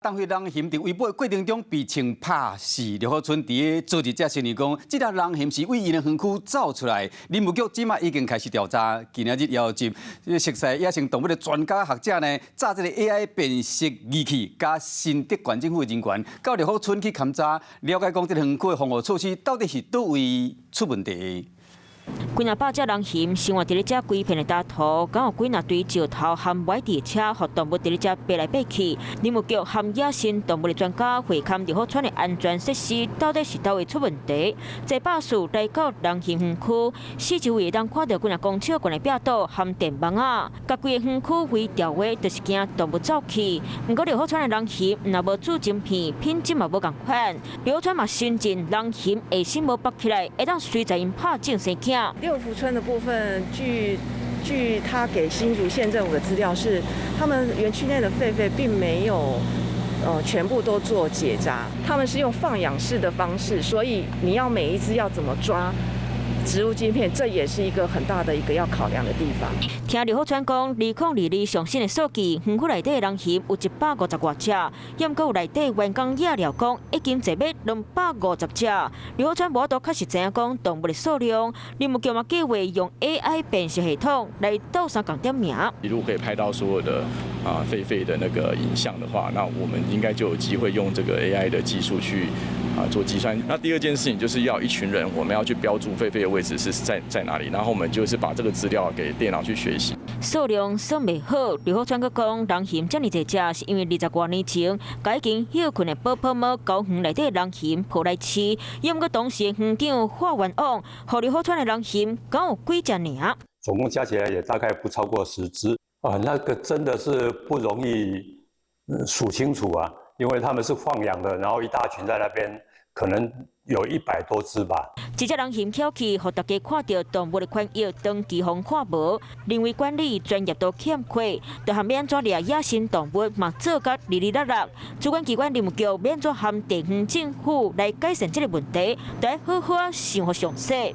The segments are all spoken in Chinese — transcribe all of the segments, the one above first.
当回人熊伫围捕的过程中被枪拍死，刘浩春伫昨日才承认讲，这条人熊是为因的园区走出来。林务局即马已经开始调查，今日邀集熟悉野生动物的专家学者呢，炸这个 AI 辨识仪器，加新德县政府的人员，到刘浩春去勘查，了解讲这个园区的防护措施到底是倒位出问题。 几若百只人熊生活伫咧遮规片的大土，敢有几若堆石头含歪地车，互动物伫咧遮爬来爬去。林务局含野生动物的专家会勘刘浩川的安全设施，到底是倒位出问题？在巴士来到人熊园区，四周围会当看到几若公车悬的壁刀含电网啊，甲规个园区为调话，就是惊动物走去。不过刘浩川的人熊若无注晶片，品质嘛无共款。刘浩川嘛深信人熊下身无绑起来，会当随在因拍正生囝。 六福村的部分，据他给新竹县政府的资料是，他们园区内的狒狒并没有全部都做结扎，他们是用放养式的方式，所以你要每一只要怎么抓。 植入晶片，这也是一个很大的一个要考量的地方。听刘浩川讲，2022上新的数据，园区内底人熊有150多只，也毋过有内底员工野料讲已经坐满250只。刘浩川无都确实知影讲动物的数量，林务局嘛计划用 AI 辨识系统来倒3共点名。如果可以拍到所有的狒狒的那个影像的话，那我们应该就有机会用这个 AI 的技术去做计算。那第二件事情就是要一群人，我们要去标注狒狒的位置是在哪里，然后我们就是把这个资料给电脑去学习。数量算袂好，刘浩川佮讲，人熊遮尔侪只，是因为20多年前，已经休困的宝宝猫高园内底的人熊抱来饲，也毋过当时的园长华元旺，互刘浩川的人熊敢有几只尔？总共加起来也大概不超过10只啊，那个真的是不容易数清楚啊，因为他们是放养的，然后一大群在那边，可能。 有100多只吧。一只人熊跳起，互大家看到动物的权益，长期方看无，认为管理专业都欠缺，就含要安怎掠野生动物嘛做甲哩哩啦啦。主管机关林务局要安怎含地方政府来改善这个问题，就要好好想好详细。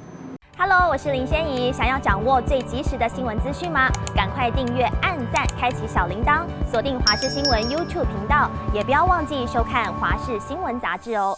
Hello， 我是林仙怡。想要掌握最及时的新闻资讯吗？赶快订阅、按赞、开启小铃铛，锁定华视新闻 YouTube 频道，也不要忘记收看华视新闻杂志哦。